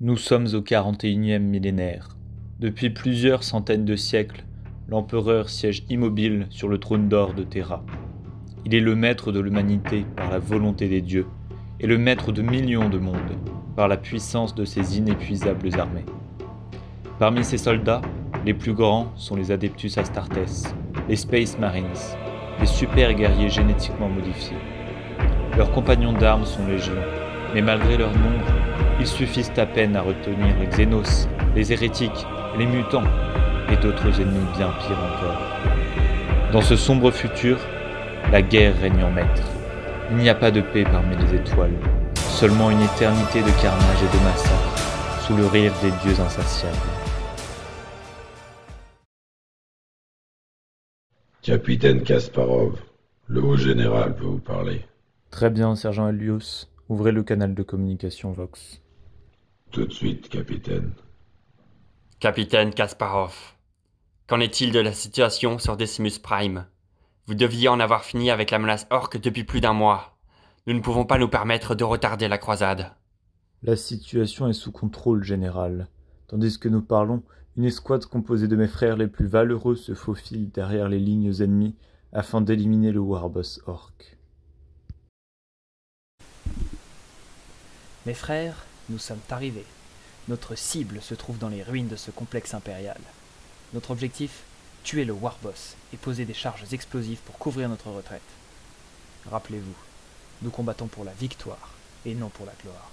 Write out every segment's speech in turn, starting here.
Nous sommes au 41e millénaire. Depuis plusieurs centaines de siècles, l'empereur siège immobile sur le trône d'or de Terra. Il est le maître de l'humanité par la volonté des dieux, et le maître de millions de mondes par la puissance de ses inépuisables armées. Parmi ses soldats, les plus grands sont les Adeptus Astartes, les Space Marines, les super guerriers génétiquement modifiés. Leurs compagnons d'armes sont légion, mais malgré leur nombre, ils suffisent à peine à retenir les Xénos, les hérétiques, les mutants et d'autres ennemis bien pires encore. Dans ce sombre futur, la guerre règne en maître. Il n'y a pas de paix parmi les étoiles, seulement une éternité de carnage et de massacre, sous le rire des dieux insatiables. Capitaine Kasparov, le haut général peut vous parler. Très bien, sergent Helios. Ouvrez le canal de communication Vox. Tout de suite, capitaine. Capitaine Kasparov, qu'en est-il de la situation sur Decimus Prime? Vous deviez en avoir fini avec la menace orque depuis plus d'un mois. Nous ne pouvons pas nous permettre de retarder la croisade. La situation est sous contrôle, général. Tandis que nous parlons, une escouade composée de mes frères les plus valeureux se faufile derrière les lignes ennemies afin d'éliminer le Warboss orc. Mes frères, nous sommes arrivés. Notre cible se trouve dans les ruines de ce complexe impérial. Notre objectif, tuer le Warboss et poser des charges explosives pour couvrir notre retraite. Rappelez-vous, nous combattons pour la victoire et non pour la gloire.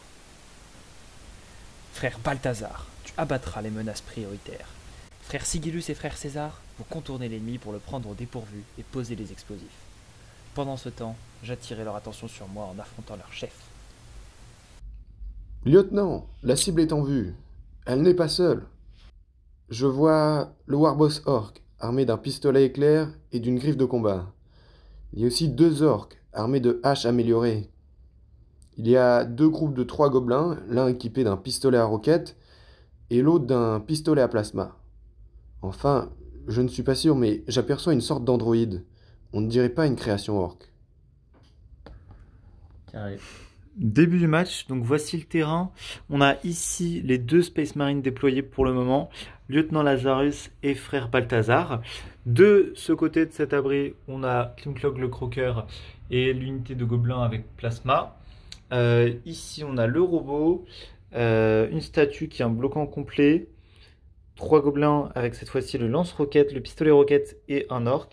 Frère Balthazar, tu abattras les menaces prioritaires. Frère Sigillus et frère César, vous contournez l'ennemi pour le prendre au dépourvu et poser les explosifs. Pendant ce temps, j'attirerai leur attention sur moi en affrontant leur chef. Lieutenant, la cible est en vue. Elle n'est pas seule. Je vois le Warboss orc, armé d'un pistolet éclair et d'une griffe de combat. Il y a aussi 2 orcs, armés de haches améliorées. Il y a 2 groupes de 3 gobelins, l'un équipé d'un pistolet à roquettes et l'autre d'un pistolet à plasma. Enfin, je ne suis pas sûr, mais j'aperçois une sorte d'androïde. On ne dirait pas une création orc. Carré. Début du match, donc voici le terrain. On a ici les 2 Space Marines déployés pour le moment, Lieutenant Lazarus et Frère Balthazar. De ce côté de cet abri, on a Klimklog le Croqueur et l'unité de gobelins avec plasma. Ici, on a le robot, une statue qui a un bloquant complet, 3 gobelins avec cette fois-ci le lance-roquette, le pistolet roquette et un orc.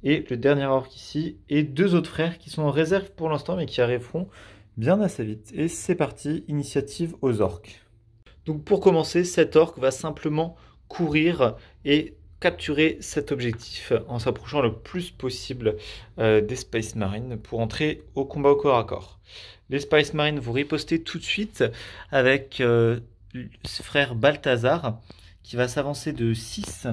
Et le dernier orc ici, et 2 autres frères qui sont en réserve pour l'instant, mais qui arriveront bien assez vite. Et c'est parti, initiative aux orques. Donc pour commencer, cet orc va simplement courir et capturer cet objectif en s'approchant le plus possible des Space Marines pour entrer au combat au corps à corps. Les Space Marines vont riposter tout de suite avec frère Balthazar qui va s'avancer de 6.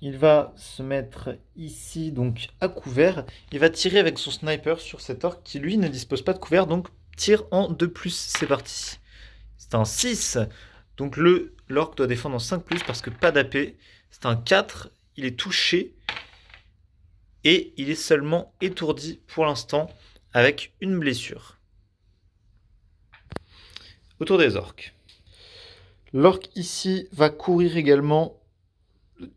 Il va se mettre ici, donc à couvert. Il va tirer avec son sniper sur cet orc qui, lui, ne dispose pas de couvert. Donc, tire en 2+. C'est parti. C'est un 6. Donc, l'orc doit défendre en 5+, parce que pas d'AP. C'est un 4. Il est touché. Et il est seulement étourdi pour l'instant avec une blessure. Autour des orques. L'orc ici va courir également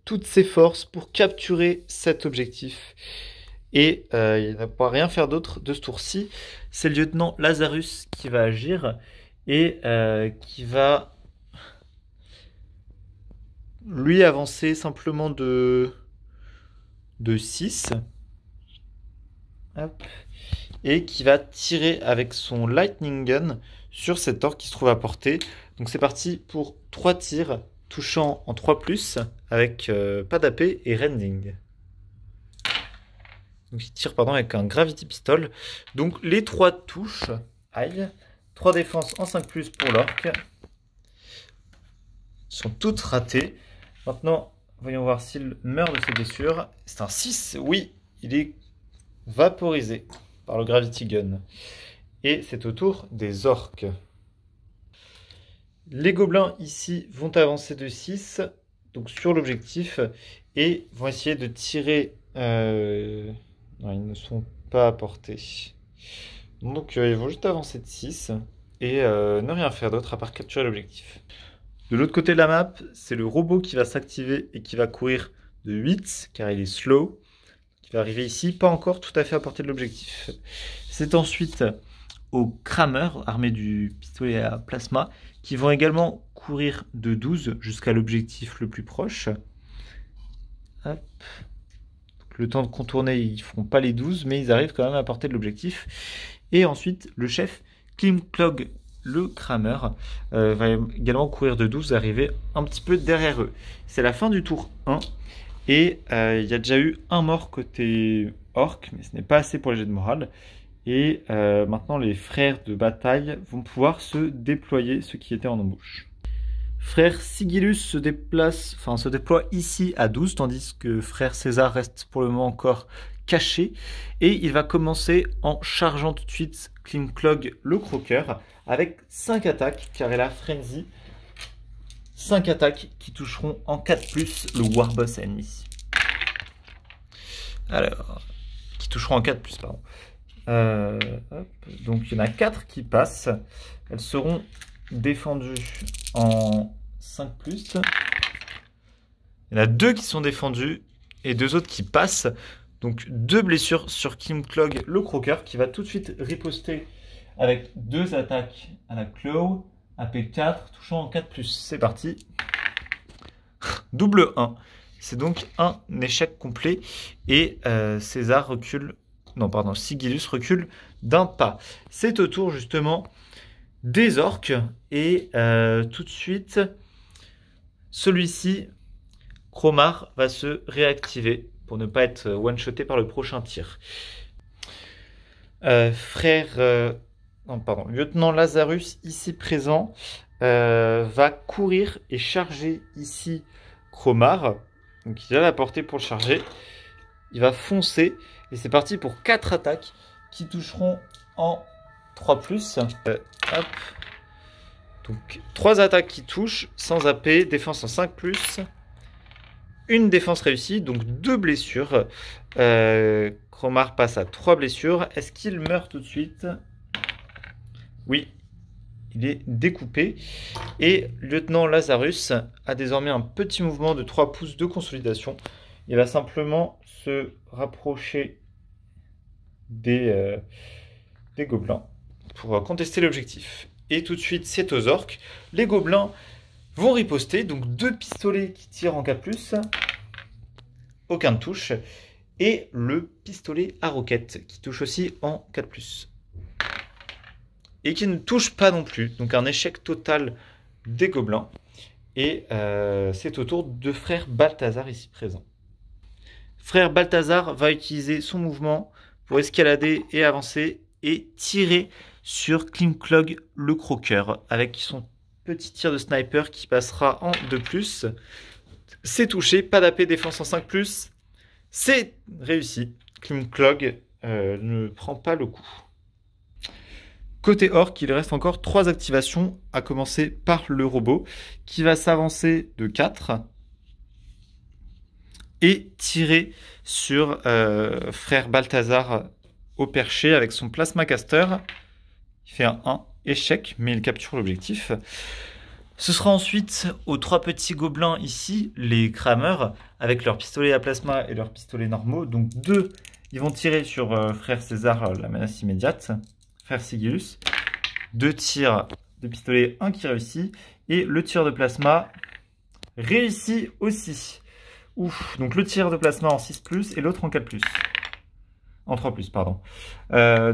toutes ses forces pour capturer cet objectif. Et il ne pourra rien faire d'autre de ce tour-ci. C'est le lieutenant Lazarus qui va agir et qui va lui avancer simplement de 6. Hop. Et qui va tirer avec son lightning gun sur cet orc qui se trouve à portée. Donc c'est parti pour 3 tirs touchant en 3+, avec pas d'AP et rending. Donc il tire avec un Gravity Pistol. Donc les 3 touches. Aïe. 3 défenses en 5+, pour l'orc. Sont toutes ratées. Maintenant, voyons voir s'il meurt de ses blessures. C'est un 6. Oui, il est vaporisé par le Gravity Gun. Et c'est au tour des orques. Les gobelins ici vont avancer de 6, donc sur l'objectif, et vont essayer de tirer. Non, ils ne sont pas à portée. Donc ils vont juste avancer de 6 et ne rien faire d'autre à part capturer l'objectif. De l'autre côté de la map, c'est le robot qui va s'activer et qui va courir de 8 car il est slow. Qui va arriver ici, pas encore tout à fait à portée de l'objectif. C'est ensuite aux crameurs armés du pistolet à plasma qui vont également courir de 12 jusqu'à l'objectif le plus proche. Hop. Donc, le temps de contourner, ils ne feront pas les 12, mais ils arrivent quand même à portée de l'objectif. Et ensuite, le chef Klimklog, le crameur, va également courir de 12, arriver un petit peu derrière eux. C'est la fin du tour 1. Et il y a déjà eu un mort côté orc, mais ce n'est pas assez pour les jets de morale. Et maintenant, les frères de bataille vont pouvoir se déployer, ceux qui étaient en embouche. Frère Sigillus se déploie ici à 12, tandis que frère César reste pour le moment encore caché. Et il va commencer en chargeant tout de suite Klimklog le croqueur avec 5 attaques, car il a Frenzy. 5 attaques qui toucheront en 4+, le Warboss ennemi. Alors, qui toucheront en 4+, pardon. Hop. Donc il y en a 4 qui passent. Elles seront défendues en 5+. Il y en a 2 qui sont défendues et 2 autres qui passent. Donc 2 blessures sur Klimklog le croqueur qui va tout de suite riposter avec 2 attaques à la claw. AP4, touchant en 4+. C'est parti. Double 1. C'est donc un échec complet. Et César recule... Non, pardon, Sigillus recule d'un pas. C'est au tour, justement, des orques. Et tout de suite, celui-ci, Cromar, va se réactiver pour ne pas être one-shoté par le prochain tir. Lieutenant Lazarus, ici présent, va courir et charger ici Cromar. Donc il a la portée pour le charger. Il va foncer et c'est parti pour 4 attaques qui toucheront en 3+. Hop. Donc 3 attaques qui touchent sans AP, défense en 5+. Une défense réussie, donc 2 blessures. Cromar passe à 3 blessures. Est-ce qu'il meurt tout de suite ? Oui, il est découpé. Et lieutenant Lazarus a désormais un petit mouvement de 3 pouces de consolidation. Il va simplement se rapprocher des gobelins pour contester l'objectif. Et tout de suite, c'est aux orques. Les gobelins vont riposter. Donc 2 pistolets qui tirent en 4+. Aucun ne touche. Et le pistolet à roquette qui touche aussi en 4+. Et qui ne touche pas non plus. Donc un échec total des gobelins. Et c'est au tour de frère Balthazar ici présent. Frère Balthazar va utiliser son mouvement pour escalader et avancer et tirer sur Klimklog le croqueur avec son petit tir de sniper qui passera en 2+. C'est touché, pas d'AP, défense en 5+. C'est réussi. Klimklog ne prend pas le coup. Côté orc, il reste encore 3 activations, à commencer par le robot, qui va s'avancer de 4 et tirer sur frère Balthazar au perché avec son plasma caster. Il fait un 1, échec, mais il capture l'objectif. Ce sera ensuite aux 3 petits gobelins ici, les crameurs, avec leurs pistolets à plasma et leurs pistolets normaux. Donc 2, ils vont tirer sur frère César, la menace immédiate. Frère Sigillus, 2 tirs de pistolet, 1 qui réussit, et le tir de plasma réussit aussi. Ouf, donc le tir de plasma en 6+, et l'autre en 4+. En 3+, pardon.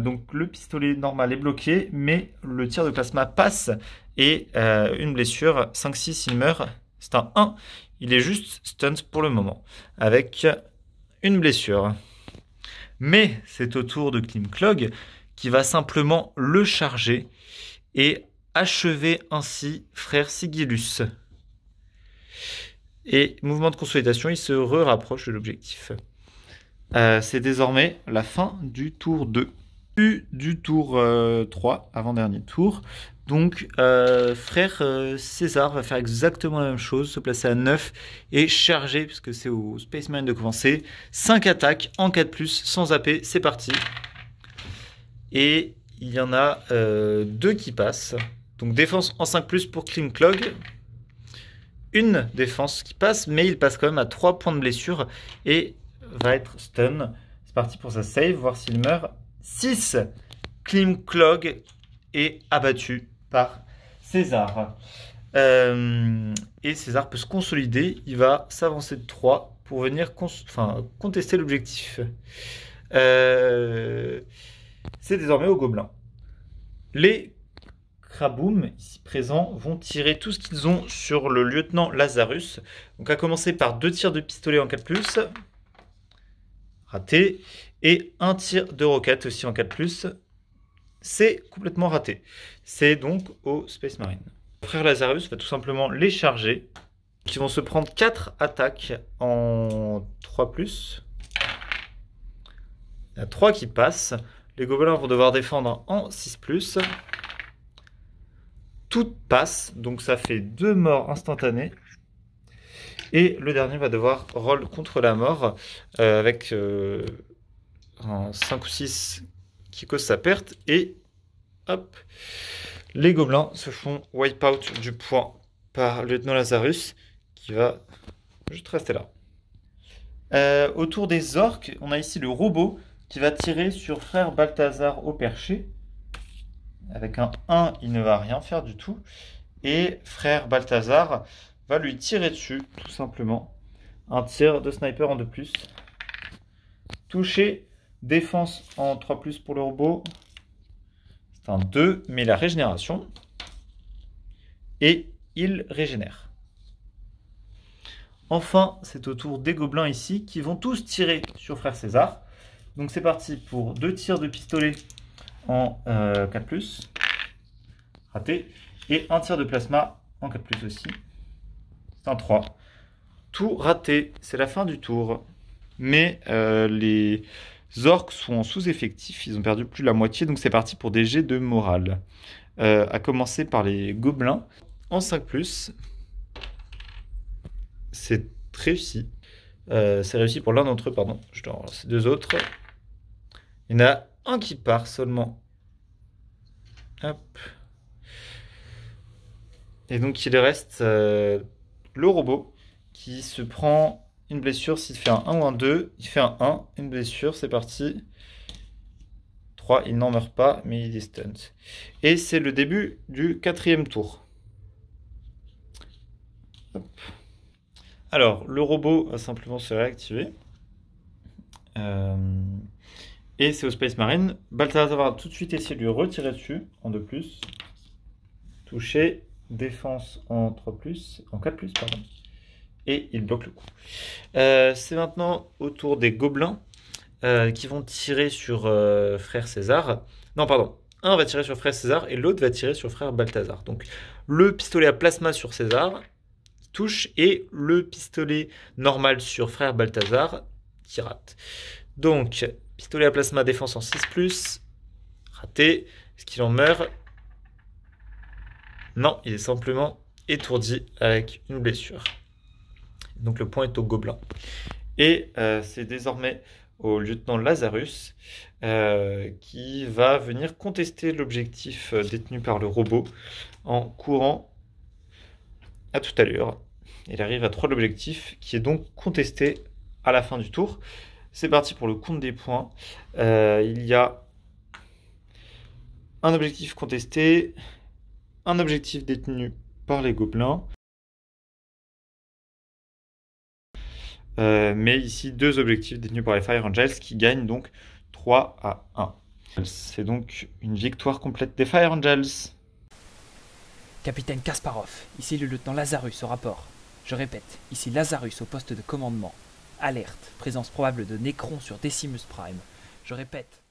Donc le pistolet normal est bloqué, mais le tir de plasma passe, et une blessure, 5-6, il meurt. C'est un 1, il est juste stunt pour le moment, avec une blessure. Mais c'est au tour de Klimklog, qui va simplement le charger et achever ainsi frère Sigillus. Et mouvement de consolidation, il se rapproche de l'objectif. C'est désormais la fin du tour 2. Du tour 3, avant-dernier tour. Donc frère César va faire exactement la même chose, se placer à 9 et charger, puisque c'est au Space Marine de commencer. 5 attaques en 4+, sans AP, c'est parti. Et il y en a 2 qui passent. Donc défense en 5+, pour Klimklog. Une défense qui passe, mais il passe quand même à 3 points de blessure et va être stun. C'est parti pour sa save, voir s'il meurt. 6. Klimklog est abattu par César. Et César peut se consolider. Il va s'avancer de 3 pour venir contester l'objectif. C'est désormais au gobelin. Les Kraboum, ici présents, vont tirer tout ce qu'ils ont sur le lieutenant Lazarus. Donc à commencer par 2 tirs de pistolet en 4+, raté, et 1 tir de roquette aussi en 4+, c'est complètement raté. C'est donc au Space Marine. Le frère Lazarus va tout simplement les charger, qui vont se prendre 4 attaques en 3+. Il y a 3 qui passent. Les gobelins vont devoir défendre en 6+. Tout passe, donc ça fait 2 morts instantanées. Et le dernier va devoir roll contre la mort avec un 5 ou 6 qui cause sa perte. Et hop, les gobelins se font wipe out du point par le lieutenant Lazarus qui va juste rester là. Autour des orques, on a ici le robot qui va tirer sur frère Balthazar au perché. Avec un 1, il ne va rien faire du tout. Et frère Balthazar va lui tirer dessus, tout simplement. Un tir de sniper en 2+. Toucher, défense en 3+, pour le robot. C'est un 2, mais la régénération. Et il régénère. Enfin, c'est au tour des gobelins ici, qui vont tous tirer sur frère César. Donc c'est parti pour 2 tirs de pistolet en 4+, raté, et 1 tir de plasma en 4+, aussi. C'est un 3. Tout raté, c'est la fin du tour. Mais les orques sont en sous-effectif, ils ont perdu plus de la moitié, donc c'est parti pour des jets de morale. À commencer par les gobelins. En 5+, c'est réussi. C'est réussi pour l'un d'entre eux, pardon. Je dois en relancer 2 autres. Il y en a un qui part seulement. Hop. Et donc il reste le robot qui se prend une blessure s'il fait un 1 ou un 2. Il fait un 1, une blessure, c'est parti. 3, il n'en meurt pas, mais il est stunned. Et c'est le début du 4e tour. Hop. Alors, le robot va simplement se réactiver. Et c'est au Space Marine. Balthazar va tout de suite essayer de lui retirer dessus en 2+. Toucher, défense en 3+, en 4+, pardon. Et il bloque le coup. C'est maintenant au tour des gobelins qui vont tirer sur frère César. Non, pardon. Un va tirer sur frère César et l'autre va tirer sur frère Balthazar. Donc le pistolet à plasma sur César touche et le pistolet normal sur frère Balthazar qui rate. Donc pistolet à plasma défense en 6+, raté. Est-ce qu'il en meurt? Non, il est simplement étourdi avec une blessure. Donc le point est au gobelin. Et c'est désormais au lieutenant Lazarus qui va venir contester l'objectif détenu par le robot en courant à toute allure. Il arrive à 3 de l'objectif qui est donc contesté à la fin du tour. C'est parti pour le compte des points. Il y a un objectif contesté, un objectif détenu par les gobelins. Mais ici, 2 objectifs détenus par les Fire Angels qui gagnent donc 3-1. C'est donc une victoire complète des Fire Angels. Capitaine Kasparov, ici le lieutenant Lazarus au rapport. Je répète, ici Lazarus au poste de commandement. Alerte, présence probable de Necron sur Decimus Prime. Je répète,